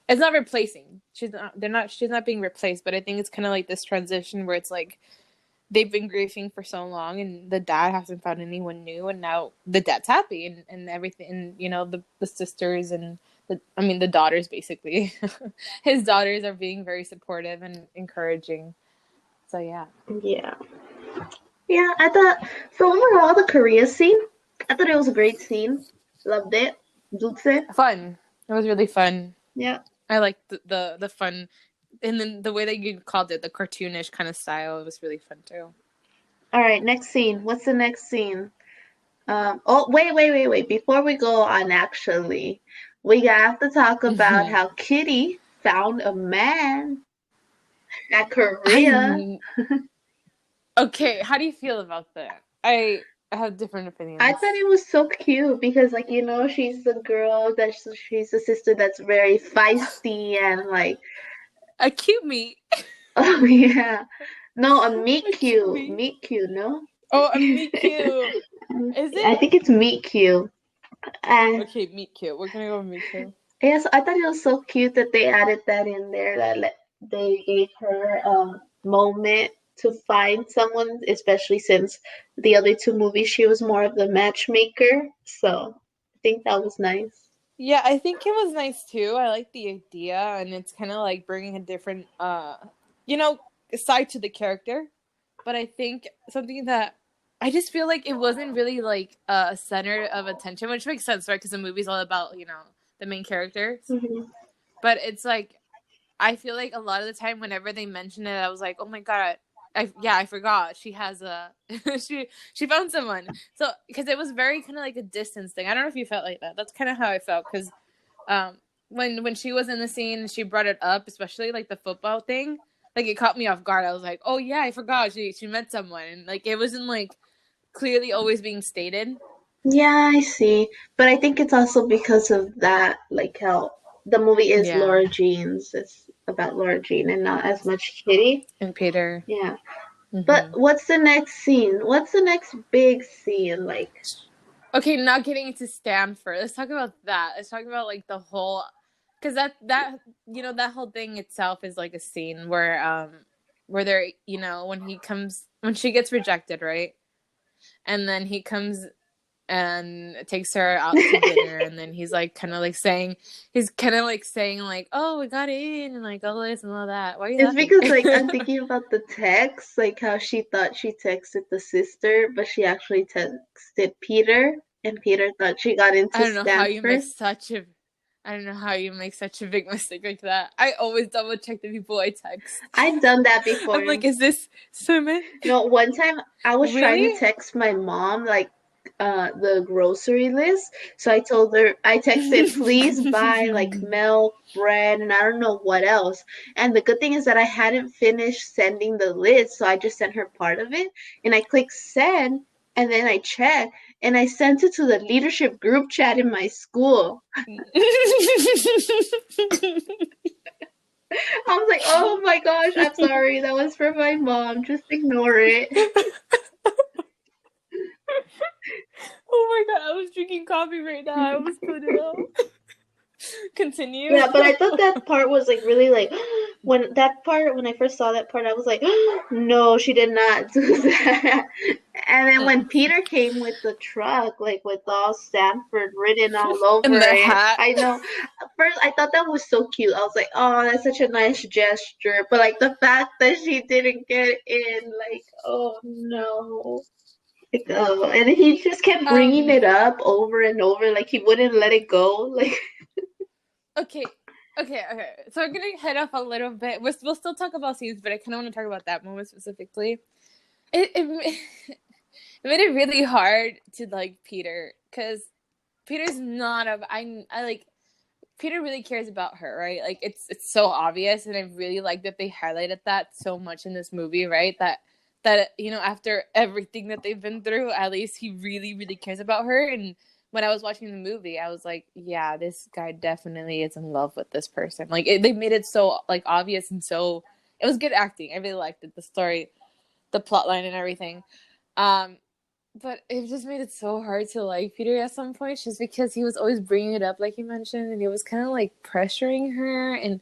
it's not replacing. She's not being replaced, but I think it's kind of like this transition where it's like they've been grieving for so long, and the dad hasn't found anyone new, and now the dad's happy, and everything, and the sisters and the daughters basically, his daughters are being very supportive and encouraging. So yeah. Yeah. Yeah, I thought so overall the Korea scene, I thought it was a great scene. Loved it. Dulce. Fun. It was really fun. Yeah. I liked the fun, and then the way that you called it, the cartoonish kind of style, it was really fun too. All right, next scene. What's the next scene? Oh, wait. Before we go on, actually, we have to talk about how Kitty found a man at Korea. I Okay, how do you feel about that? I have different I opinions. thought it was so cute because, like, she's the girl that she's the sister that's very feisty and like, A cute meat. oh yeah, no, a A cute meat. meet cute, no. Oh, a meat cute. Is I it? think it's meet cute. And Okay, meat cute. We're gonna go with meat cute. yes, I thought it was so cute that they added that in there. They gave her a moment to find someone, especially since the other two movies she was more of the matchmaker. So I think that was nice. Yeah, I think it was nice too. I like the idea, and it's kind of like bringing a different, you know, side to the character. But I think something that I just feel like it wasn't really like a center of attention, which makes sense, right? Because the movie's all about the main characters. Hmm. But it's like I feel like a lot of the time, whenever they mention it, I was like, oh my god. I forgot she has a she found someone. So because it was very kind of like a distance thing. I don't know if you felt like that. That's kind of how I felt because um when she was in the scene and she brought it up, especially like the football thing, like it caught me off guard. I was like, oh yeah, I forgot she met someone, and like it wasn't like clearly always being stated. Yeah, I see. But I think it's also because of that, like how the movie is Yeah, Laura Jean's. It's about Laura Jean and not as much Kitty. and Peter. Yeah. But Mm-hmm. what's the next scene? What's the next big scene? Like, Okay, not getting into Stanford. Let's talk about that. Let's talk about like the whole, because that that whole thing itself is like a scene where they're when she gets rejected, right? And then he comes and takes her out to dinner, and then he's kind of like saying like, oh, we got in, and like all this and all that. Why are you it's laughing? because like I'm thinking about the text, like how she thought she texted the sister, but she actually texted Peter, and Peter thought she got I into don't know how you make Stanford. such a I don't know how you make such a big mistake like that. I always double check the people I text. I've done that before. I'm like, is this Simon? One time I was trying to Really? text my mom like the grocery list. So I told her I texted please buy like milk, bread, and I don't know what else. And the good thing is that I hadn't finished sending the list, so I just sent her part of it. And I clicked send and then I checked and I sent it to the leadership group chat in my school. I was like, oh my gosh, I'm sorry. That was for my mom. Just ignore it. Oh my god, I was drinking coffee right now. I almost put it out. Continue. Yeah, but I thought that part was like really like when I first saw that part, I was like, no, she did not do that. And then when Peter came with the truck, like with all Stanford written all And over the it, hat. I know. At first, I thought that was so cute. I was like, oh, that's such a nice gesture. But like the fact that she didn't get in, like, oh no. Like, oh, and he just kept bringing Um. it up over and over, like he wouldn't let it go. Like, Okay. Okay. So we're gonna head off a little bit. We'll still talk about scenes, but I kind of want to talk about that moment specifically. It it made it really hard to like Peter because Peter's not a I like Peter really cares about her, right? Like it's so obvious, and I really like that they highlighted that so much in this movie, right? That after everything that they've been through, at least he really really cares about her. And when I was watching the movie, I was like, yeah, this guy definitely is in love with this person. Like they made it so like obvious, and so it was good acting. I really liked it, the story, the plot line, and everything. Um, but it just made it so hard to like Peter at some point, just because he was always bringing it up, like you mentioned, and he was kind of like pressuring her, and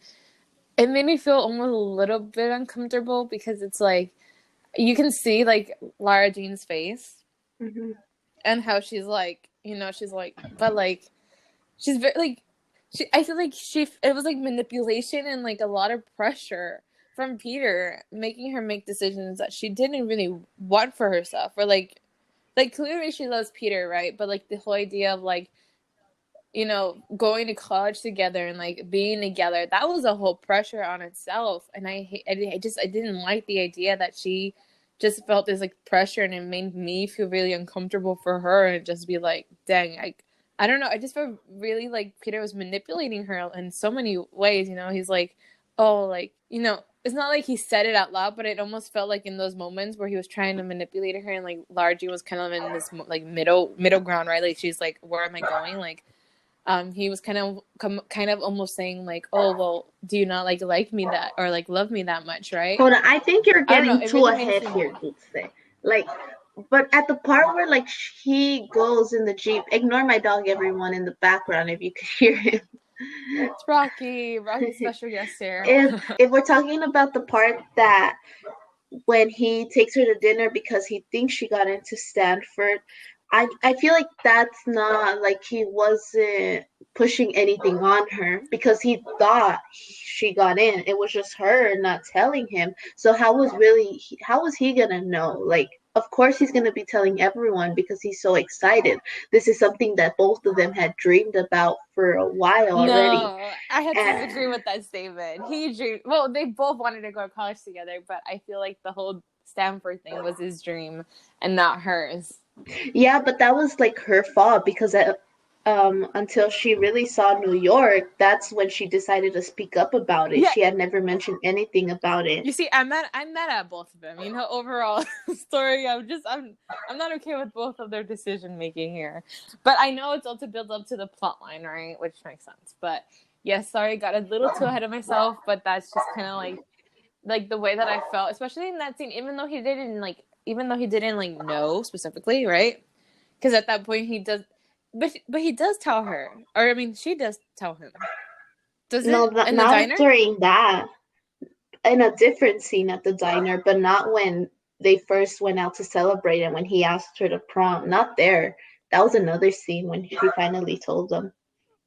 it made me feel almost a little bit uncomfortable because it's like you can see like Lara Jean's face Hmm. and how she's like, she's like, but like she's very like I feel like it was like manipulation and like a lot of pressure from Peter making her make decisions that she didn't really want for herself, or like clearly she loves Peter, right? But like the whole idea of like, going to college together and like being together, that was a whole pressure on itself. And I didn't like the idea that she just felt this like pressure, and it made me feel really uncomfortable for her, and just be like, dang, I don't know. I just felt really like Peter was manipulating her in so many ways. He's like, oh, like, it's not like he said it out loud, but it almost felt like in those moments where he was trying to manipulate her, and like Largy was kind of in this like middle ground, right? Like she's like, where am I going? Like, he was kind of almost saying like, oh well, do you not like me that, or like love me that much, right? Hold on, I think you're I don't know. getting It too really made me ahead feel here, weird. Dulce. Like, but at the part where like he goes in the Jeep, ignore my dog, everyone in the background if you could hear him. It's Rocky. Rocky's special guest here. If we're talking about the part that when he takes her to dinner because he thinks she got into Stanford. I feel like that's not like he wasn't pushing anything on her because he thought she got in. It was just her not telling him. So how was he gonna know? Like, of course he's gonna be telling everyone because he's so excited. This is something that both of them had dreamed about for a while already. No, I had to disagree And with that statement. He dreamed. Well, they both wanted to go to college together, but I feel like the whole Stanford thing was his dream and not hers. yeah, but that was like her fault because until she really saw New York, that's when she decided to speak up about it. Yeah, She had never mentioned anything about it. you see, I'm mad at both of them. Overall story, I'm not okay with both of their decision making here. But I know it's all to build up to the plot line, right? Which makes sense. But yes, sorry, got a little too ahead of myself. But that's just kind of like the way that I felt, especially in that scene. Even though he didn't like know specifically, right? Because at that point he does, but he does tell her, or I mean, she does tell him. Does No, it in the not diner? during that. In a different scene at the diner, but not when they first went out to celebrate and when he asked her to prom. Not there. That was another scene when she finally told them.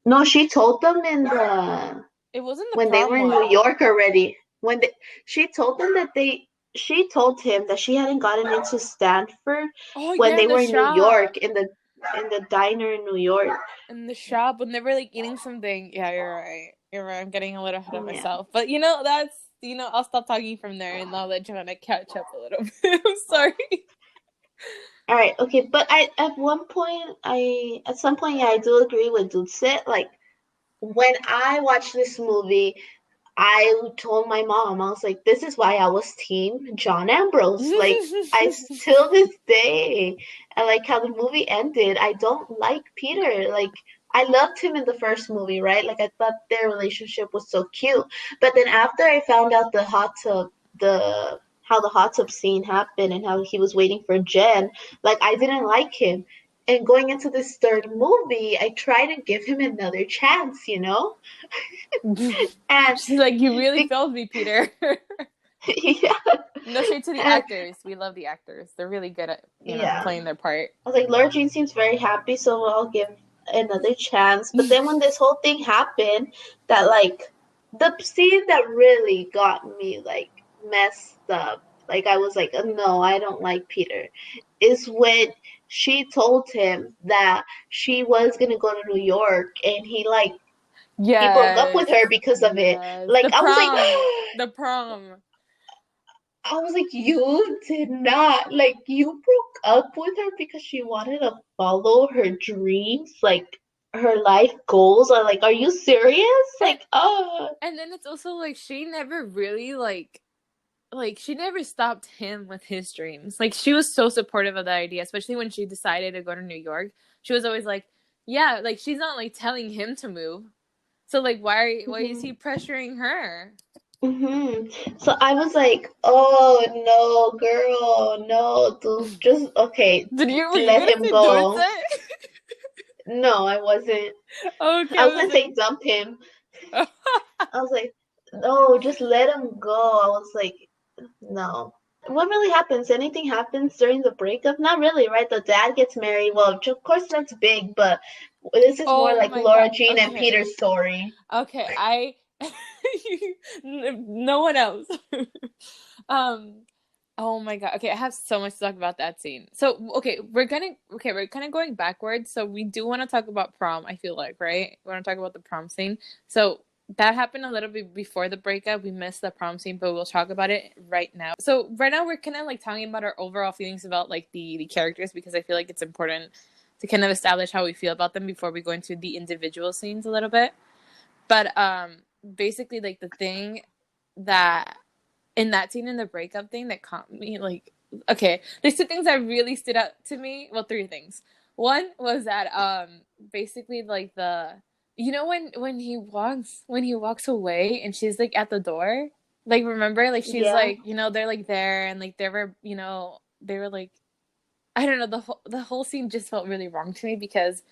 No, she told them in the It wasn't the when they prom were in New one. York already. She told them that she told him that she hadn't gotten into Stanford Oh when yeah, they in the were in New York shop. in the diner in New York. In the shop when they were like eating something. Yeah, you're right. You're right. I'm getting a little ahead of Yeah. myself. But that's I'll stop talking from there and I'll let Joanna catch up a little bit. I'm sorry. All right, okay, but I at some point yeah, I do agree with Dulce. Like when I watched this movie, I told my mom, I was like, this is why I was team John Ambrose. Like, I still this day, I like how the movie ended. I don't like Peter. Like, I loved him in the first movie, right? Like, I thought their relationship was so cute. But then after I found out how the hot tub scene happened and how he was waiting for Jen, like, I didn't like him. And going into this third movie, I try to give him another chance, you know? And She's like, you really be- failed me, Peter. yeah. No shade to the And actors. We love the actors. They're really good at, yeah, playing their part. I was like, Laura Jean seems very happy, so I'll give another chance. But then when this whole thing happened, that like the scene that really got me like messed up, like I was like, no, I don't like Peter, is when she told him that she was gonna go to New York, and he broke up with Yes. her because of it. Yes. Like The I was like, prom. The prom. I was like, you did not, like, you broke up with her because she wanted to follow her dreams, like her life goals. Are like, are you serious? And Like, oh, and then it's also like she never really like she never stopped him with his dreams. Like she was so supportive of that idea, especially when she decided to go to New York. She was always like, yeah, like she's not like telling him to move. So like why is he mm-hmm, pressuring her? mm-hmm. So I was like, oh no, girl, no, dude, just okay, Were you let gonna him say do go. it? No, I wasn't. Okay, I I was was gonna like say dump him. I was like, no, just let him go. I was like, no. what really happens? Anything happens during the breakup? Not really, right? The dad gets married. Well, of course that's big, but this is more Oh like my God. Laura Jean and Okay. Peter's story. Okay. No one else. Um, oh my God. Okay, I have so much to talk about that scene. So, we're kind of going backwards. So we do want to talk about prom, I feel like, right? We want to talk about the prom scene. So that happened a little bit before the breakup. We missed the prom scene, but we'll talk about it right now. So right now we're kind of like talking about our overall feelings about like the characters because I feel like it's important to kind of establish how we feel about them before we go into the individual scenes a little bit. But basically like the thing that in that scene in the breakup thing that caught me like okay, there's two things that really stood out to me. Well, three things. One was that basically like the you know when he walks away and she's like at the door. Like remember like she's Yeah. like, they're like there and like they were, they were like I don't know, the whole scene just felt really wrong to me because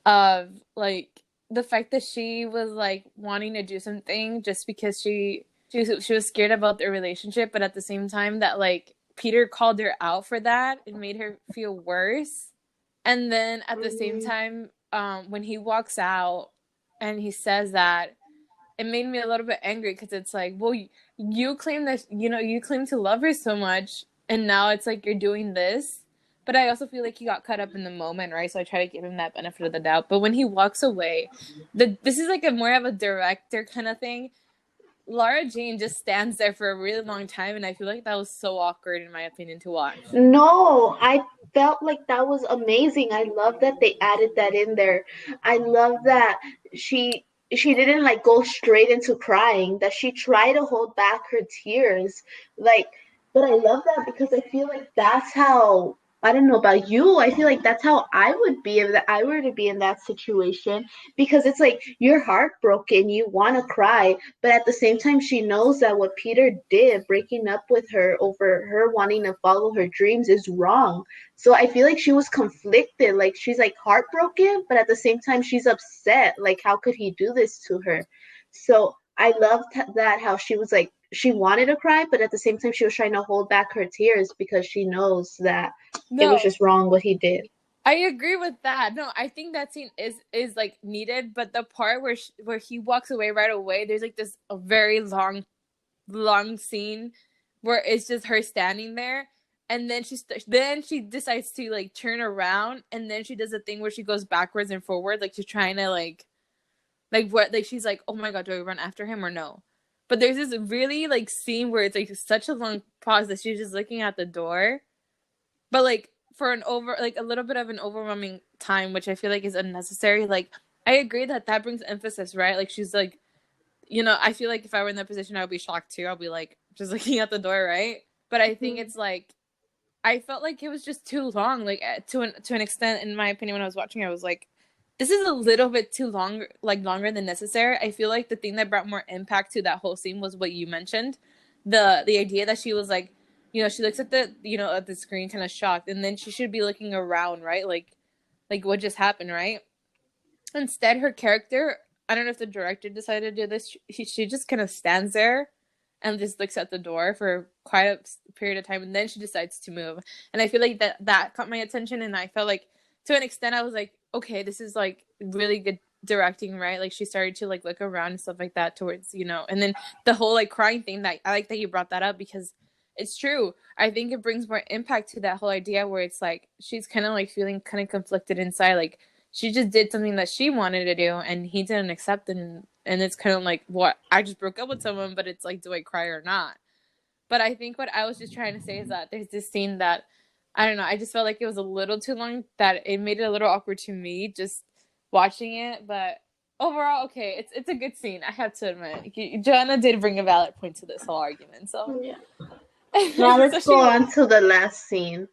of like the fact that she was like wanting to do something just because she was scared about their relationship, but at the same time that like Peter called her out for that and made her feel worse. And then at the same Mm, time, when he walks out and he says that, it made me a little bit angry because it's like, well, you claim that you claim to love her so much, and now it's like you're doing this. But I also feel like he got caught up in the moment, right? So I try to give him that benefit of the doubt. But when he walks away, this is like a more of a director kind of thing. Laura Jean just stands there for a really long time, and I feel like that was so awkward, in my opinion, to watch. no, I felt like that was amazing. I love that they added that in there. I love that she she didn't like go straight into crying, that she tried to hold back her tears. Like, but I love that because I feel like that's how, I don't know about you, I feel like that's how I would be if I were to be in that situation, because it's like you're heartbroken, you want to cry, but at the same time, she knows that what Peter did, breaking up with her over her wanting to follow her dreams, is wrong. So I feel like she was conflicted. Like she's like heartbroken, but at the same time, she's upset. Like, how could he do this to her? So I loved that how she was like, she wanted to cry, but at the same time, she was trying to hold back her tears because she knows that it was No, just wrong what he did. I agree with that. No, I think that scene is like needed, but the part where he walks away right away, there's like this a very long scene where it's just her standing there, and then she decides to like turn around, and then she does a thing where she goes backwards and forward, like she's trying to like what like she's like, oh my God, do I run after him or no? But there's this really like scene where it's like such a long pause that she's just looking at the door, but like for an over like a little bit of an overwhelming time, which I feel like is unnecessary. Like I agree that that brings emphasis, right? Like she's like, I feel like if I were in that position, I would be shocked too. I'll be like just looking at the door, right? But I think Mhm. it's like I felt like it was just too long. Like to an extent, in my opinion, when I was watching, I was like, this is a little bit too long, like longer than necessary. I feel like the thing that brought more impact to that whole scene was what you mentioned, the idea that she was like, she looks at the at the screen kind of shocked, and then she should be looking around, right? Like what just happened, right? Instead, her character, I don't know if the director decided to do this. She just kind of stands there and just looks at the door for quite a period of time, and then she decides to move. And I feel like that caught my attention, and I felt like to an extent I was like, okay, this is like really good directing, right? Like she started to like look around and stuff like that towards, and then the whole like crying thing, that I like that you brought that up because it's true. I think it brings more impact to that whole idea where it's like she's kind of like feeling kind of conflicted inside, like she just did something that she wanted to do and he didn't accept it, and it's kind of like, what, I just broke up with someone, but it's like, do I cry or not? But I think what I was just trying to say is that there's this scene that I don't know, I just felt like it was a little too long, that it made it a little awkward to me just watching it. But overall, okay, it's a good scene, I have to admit. Joanna did bring a valid point to this whole argument, so Yeah. Now so let's go she on to the last scene.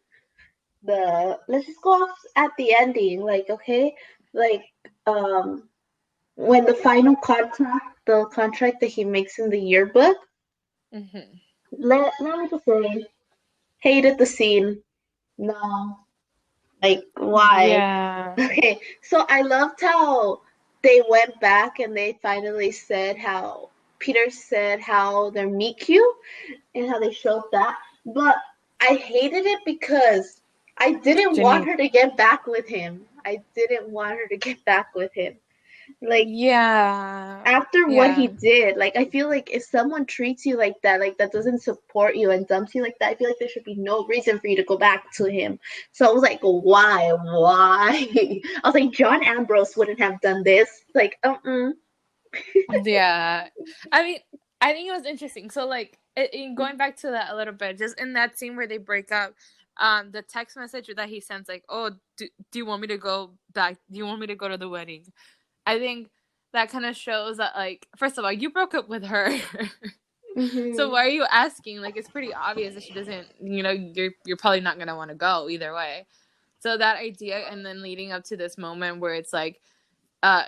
Let's just go off at the ending, like, okay, like, um when the final contract, the contract that he makes in the yearbook, mm-hmm. let me just say, hated the scene. No, like, why? Yeah. Okay, so I loved how they went back and they finally said how Peter said how they're meet cute and how they showed that. But I hated it because I didn't want Jenny. her to get back with him. I didn't want her to get back with him. Like Yeah. after what he Yeah. did, like I feel like if someone treats you like that doesn't support you and dumps you like that, I feel like there should be no reason for you to go back to him. So I was like, why? Why? I was like, John Ambrose wouldn't have done this. Like, Yeah. I mean, I think it was interesting. So like going back to that a little bit, just in that scene where they break up, the text message that he sends like, "Oh, do you want me to go back? Do you want me to go to the wedding?" I think that kind of shows that like first of all, you broke up with her. So mm-hmm. why are you asking? Like it's pretty obvious that she doesn't, you're probably not going to want to go either way. So that idea and then leading up to this moment where it's like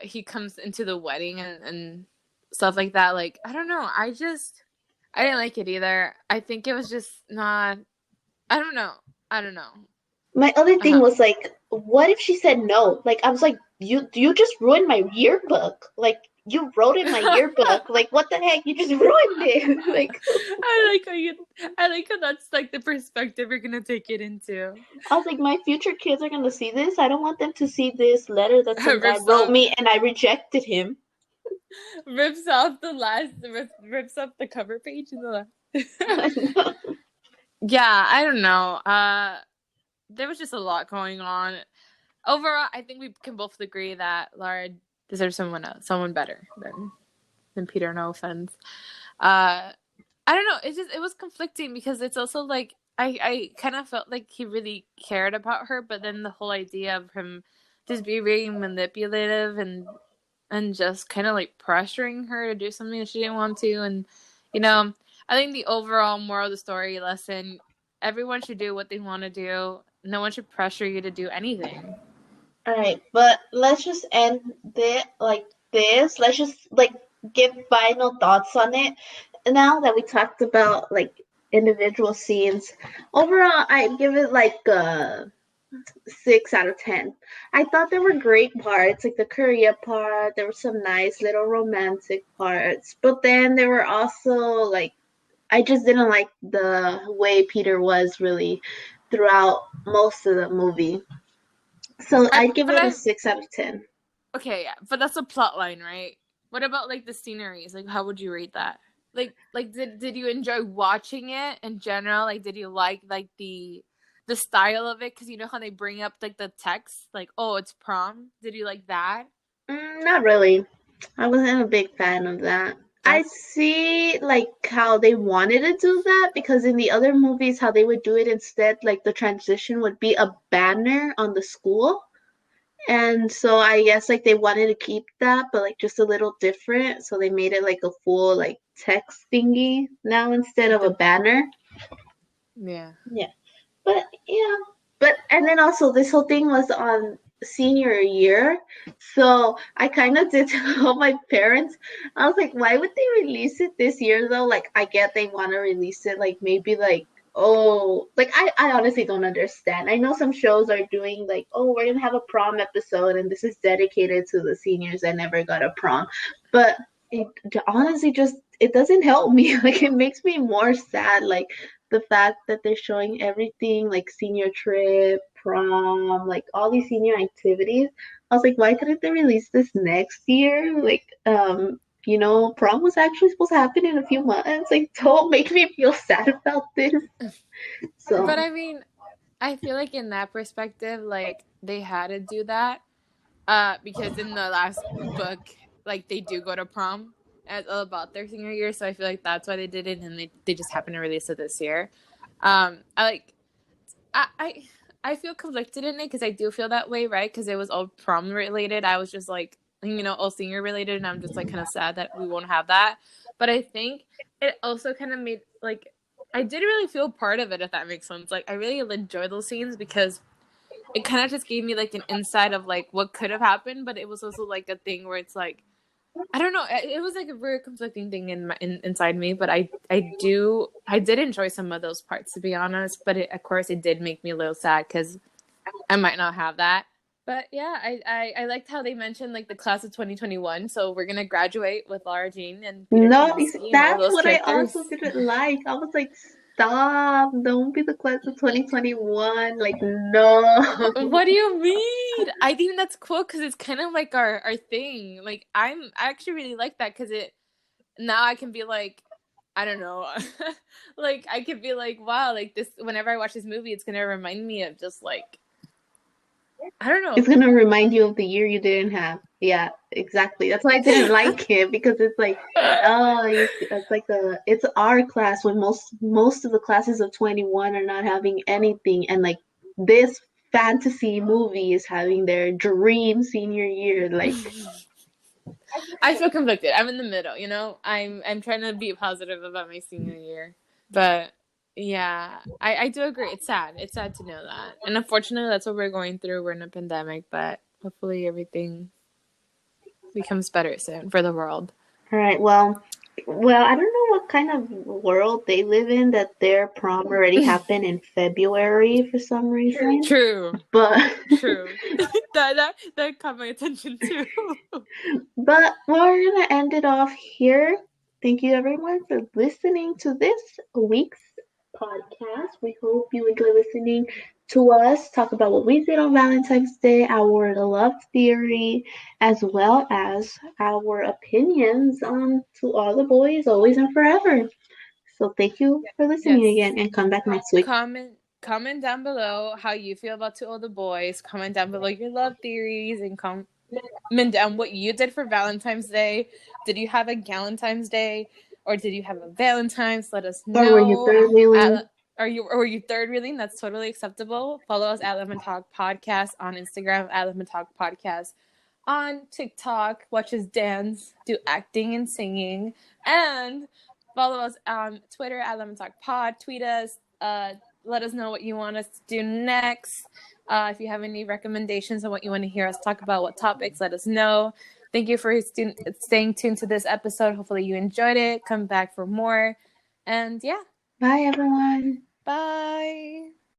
he comes into the wedding and stuff like that. Like I don't know. I didn't like it either. I think it was just not. I don't know. I don't know. My other thing Uh, was like, what if she said no? Like I was like, you just ruined my yearbook. Like you wrote in my yearbook. Like what the heck? You just ruined it. Like I like how you. I like how that's like the perspective you're gonna take it into. I was like, my future kids are gonna see this. I don't want them to see this letter that some guy rips wrote off, me and I rejected him. rips off the last, rips off the cover page in the last. I know. Yeah, I don't know. There was just a lot going on. Overall, I think we can both agree that Lara deserves someone else, someone better than Peter. No offense. Uh, I don't know. It was conflicting because it's also like I kind of felt like he really cared about her, but then the whole idea of him just being manipulative and just kind of like pressuring her to do something that she didn't want to, and you know, I think the overall moral of the story lesson: everyone should do what they want to do. No one should pressure you to do anything. All right, but let's just end it like this. Let's just like give final thoughts on it. Now that we talked about like individual scenes, overall, I give it like a 6 out of 10. I thought there were great parts, like the Korea part. There were some nice little romantic parts, but then there were also like I just didn't like the way Peter was really throughout most of the movie. So I I'd give but it a I 6 out of 10. Okay, yeah, but that's a plot line, right? What about like the sceneries? Like, how would you rate that? Like did you enjoy watching it in general? Like, did you like the style of it? Because you know how they bring up like the text, like, oh, it's prom. Did you like that? Not really. I wasn't a big fan of that. I That's see like how they wanted to do that because in the other movies how they would do it instead like the transition would be a banner on the school. And so I guess like they wanted to keep that but like just a little different so they made it like a full like text thingy now instead of a the banner. yeah. Yeah. But yeah, but and then also this whole thing was on senior year, so I kind of did tell my parents. I was like, why would they release it this year though? Like, I get they want to release it, like maybe like oh, like I honestly don't understand. I know some shows are doing like, oh, we're gonna have a prom episode, and this is dedicated to the seniors that never got a prom, but it honestly just it doesn't help me. Like, it makes me more sad. Like the fact that they're showing everything like senior trip, prom, like all these senior activities. I was like, why couldn't they release this next year? Like, prom was actually supposed to happen in a few months. Like, don't make me feel sad about this. But So, I mean, I feel like in that perspective, like they had to do that, because in the last book, like they do go to prom at about their senior year, so I feel like that's why they did it, and they just happened to release it this year. I like I I feel conflicted in it because I do feel that way, right? Because it was all prom related. I was just like, all senior related, and I'm just like kind of sad that we won't have that. But I think it also kind of made like I did really feel part of it, if that makes sense. Like I really enjoy those scenes because it kind of just gave me like an insight of like what could have happened, but it was also like a thing where it's like I don't know. It was like a very conflicting thing inside me, but I did enjoy some of those parts to be honest. But of course, it did make me a little sad because I might not have that. But yeah, I liked how they mentioned like the class of 2021. So we're gonna graduate with Laura Jean and Peter no, Kavinsky and all that's those what I also characters. didn't like. I was like, stop. Don't be the class of 2021. Like, no. What do you mean? I think that's cool because it's kind of like our thing. Like I actually really like that because it now I can be like, I don't know, like I could be like, wow, like this. Whenever I watch this movie, it's gonna remind me of just like I don't It's know. gonna remind you of the year you didn't have. Yeah, exactly. That's why I didn't like it because it's like, oh, it's like it's our class when most of the classes of 21 are not having anything, and like this fantasy movie is having their dream senior year. Like, I feel conflicted. I'm in the middle, you know. I'm trying to be positive about my senior year, but yeah, I do agree. It's sad. It's sad to know that, and unfortunately, that's what we're going through. We're in a pandemic, but hopefully, everything becomes better soon for the world. all right, well, I don't know what kind of world they live in that their prom already happened in February for some reason, True, but true. That caught my attention too. But we're gonna end it off here. Thank you everyone for listening to this week's podcast. We hope you enjoy listening to us talk about what we did on Valentine's Day, our love theory, as well as our opinions on To All the Boys, Always and Forever. So thank you for listening Yes. again and come back next week. Comment down below how you feel about Two Older Boys. Comment down below your love theories and comment down what you did for Valentine's Day. Did you have a Galentine's Day or did you have a Valentine's? Let us Or were you know. third wheeling? Were you third reeling? That's totally acceptable. Follow us at Lemon Talk Podcast on Instagram, at Lemon Talk Podcast on TikTok. Watch us dance, do acting and singing, and follow us on Twitter at Lemon Talk Pod. Tweet us. Let us know what you want us to do next. If you have any recommendations on what you want to hear us talk about, what topics, let us know. Thank you for staying tuned to this episode. Hopefully you enjoyed it. Come back for more. And yeah, Bye everyone. bye.